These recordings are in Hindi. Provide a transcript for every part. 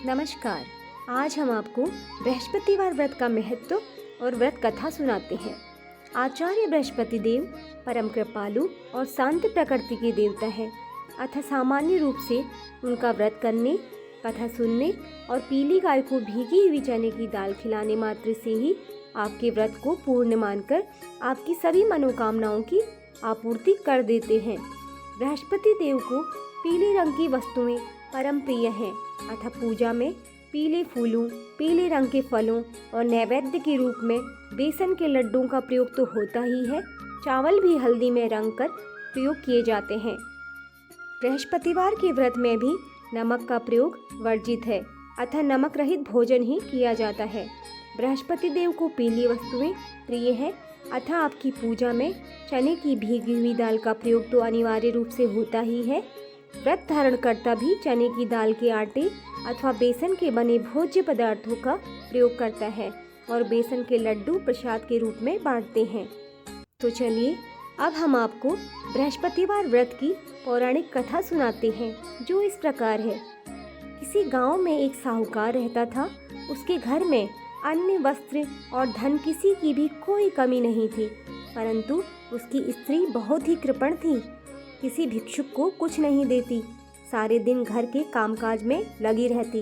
नमस्कार। आज हम आपको बृहस्पतिवार व्रत का महत्व और व्रत कथा सुनाते हैं। आचार्य बृहस्पति देव परम कृपालु और शांत प्रकृति के देवता है, अतः सामान्य रूप से उनका व्रत करने, कथा सुनने और पीली गाय को भीगी हुई चने की दाल खिलाने मात्र से ही आपके व्रत को पूर्ण मानकर आपकी सभी मनोकामनाओं की आपूर्ति कर देते हैं। बृहस्पति देव को पीले रंग की वस्तुएं परम प्रिय हैं, अतः पूजा में पीले फूलों, पीले रंग के फलों और नैवेद्य के रूप में बेसन के लड्डुओं का प्रयोग तो होता ही है, चावल भी हल्दी में रंग कर प्रयोग किए जाते हैं। बृहस्पतिवार के व्रत में भी नमक का प्रयोग वर्जित है, अतः नमक रहित भोजन ही किया जाता है। बृहस्पति देव को पीली वस्तुएं प्रिय है, अतः आपकी पूजा में चने की भीगी हुई दाल का प्रयोग तो अनिवार्य रूप से होता ही है। व्रत धारण करता भी चने की दाल के आटे अथवा बेसन के बने भोज्य पदार्थों का प्रयोग करता है और बेसन के लड्डू प्रसाद के रूप में बांटते हैं। तो चलिए अब हम आपको बृहस्पतिवार व्रत की पौराणिक कथा सुनाते हैं, जो इस प्रकार है। किसी गांव में एक साहूकार रहता था। उसके घर में अन्न, वस्त्र और धन किसी की भी कोई कमी नहीं थी, परंतु उसकी स्त्री बहुत ही कृपण थी, किसी भिक्षुक को कुछ नहीं देती, सारे दिन घर के कामकाज में लगी रहती।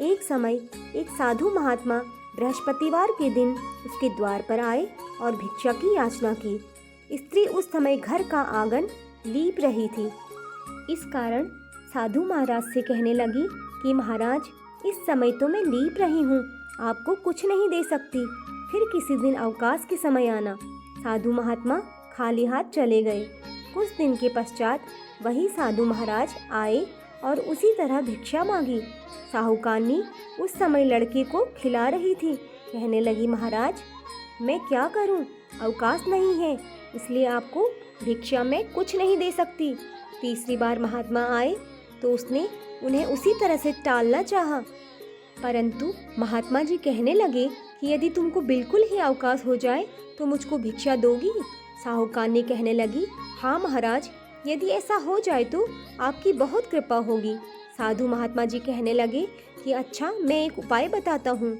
एक समय एक साधु महात्मा बृहस्पतिवार के दिन उसके द्वार पर आए और भिक्षा की याचना की। स्त्री उस समय घर का आंगन लीप रही थी। इस कारण साधु महाराज से कहने लगी कि महाराज, इस समय तो मैं लीप रही हूँ, आपको कुछ नहीं दे सकती, फिर किसी दिन अवकाश के समय आना। साधु महात्मा खाली हाथ चले गए। कुछ दिन के पश्चात वही साधु महाराज आए और उसी तरह भिक्षा मांगी। साहूकारनी उस समय लड़के को खिला रही थी। कहने लगी, महाराज मैं क्या करूं, अवकाश नहीं है, इसलिए आपको भिक्षा में कुछ नहीं दे सकती। तीसरी बार महात्मा आए तो उसने उन्हें उसी तरह से टालना चाहा, परंतु महात्मा जी कहने लगे कि यदि तुमको बिल्कुल ही अवकाश हो जाए तो मुझको भिक्षा दोगी। साहूकारनी कहने लगी, हाँ महाराज, यदि ऐसा हो जाए तो आपकी बहुत कृपा होगी। साधु महात्मा जी कहने लगे कि अच्छा, मैं एक उपाय बताता हूँ।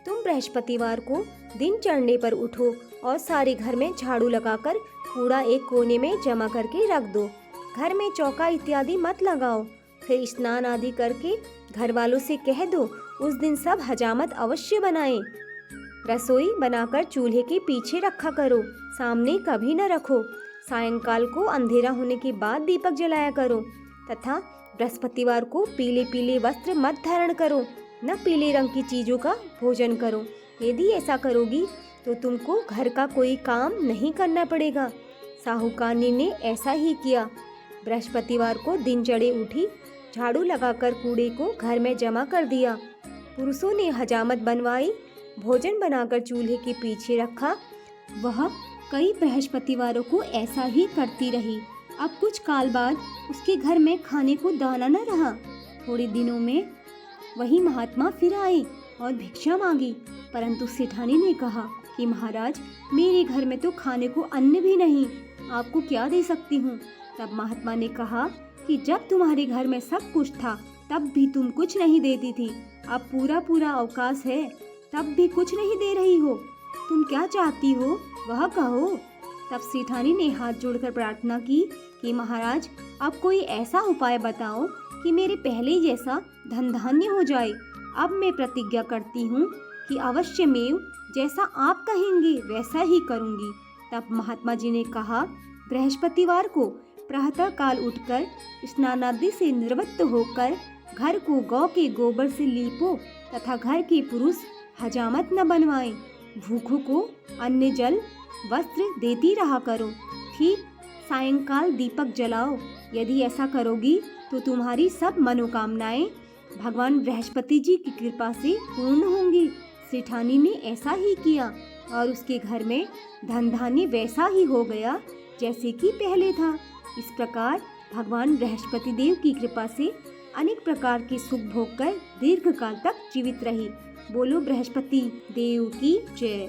तुम बृहस्पतिवार को दिन चढ़ने पर उठो और सारे घर में झाड़ू लगाकर कूड़ा एक कोने में जमा करके रख दो। घर में चौका इत्यादि मत लगाओ। फिर स्नान आदि करके घर वालों से कह दो उस दिन सब हजामत अवश्य बनाएं। रसोई बनाकर चूल्हे के पीछे रखा करो, सामने कभी न रखो। सायंकाल को अंधेरा होने के बाद दीपक जलाया करो तथा बृहस्पतिवार को पीले पीले वस्त्र मत धारण करो, न पीले रंग की चीजों का भोजन करो। यदि ऐसा करोगी तो तुमको घर का कोई काम नहीं करना पड़ेगा। साहूकारनी ने ऐसा ही किया। बृहस्पतिवार को दिन चढ़े उठी, झाड़ू लगाकर कूड़े को घर में जमा कर दिया। पुरुषों ने हजामत बनवाई, भोजन बनाकर चूल्हे के पीछे रखा। वह कई बृहस्पतिवारों को ऐसा ही करती रही। अब कुछ काल बाद उसके घर में खाने को दाना न रहा। थोड़े दिनों में वही महात्मा फिर आए और भिक्षा मांगी, परंतु सेठानी ने कहा कि महाराज, मेरे घर में तो खाने को अन्न भी नहीं, आपको क्या दे सकती हूँ। तब महात्मा ने कहा कि जब तुम्हारे घर में सब कुछ था तब भी तुम कुछ नहीं देती थी, अब पूरा पूरा अवकाश है तब भी कुछ नहीं दे रही हो, तुम क्या चाहती हो वह कहो। तब सेठानी ने हाथ जोड़कर प्रार्थना की कि महाराज, अब कोई ऐसा उपाय बताओ कि मेरे पहले जैसा धन धान्य हो जाए। अब मैं प्रतिज्ञा करती हूँ कि अवश्यमेव जैसा आप कहेंगे वैसा ही करूँगी। तब महात्मा जी ने कहा, बृहस्पतिवार को प्रातः काल उठकर स्नानादि से निवृत्त होकर घर को गौ के गोबर से लीपो तथा घर के पुरुष हजामत न बनवाएं। भूखों को अन्न, जल, वस्त्र देती रहा करो। ठीक सायंकाल दीपक जलाओ। यदि ऐसा करोगी तो तुम्हारी सब मनोकामनाएं भगवान बृहस्पति जी की कृपा से पूर्ण होंगी। सेठानी ने ऐसा ही किया और उसके घर में धन धान्य वैसा ही हो गया जैसे कि पहले था। इस प्रकार भगवान बृहस्पति देव की कृपा से अनेक प्रकार के सुख भोग कर दीर्घ काल तक जीवित रही। बोलो बृहस्पति देव की जय।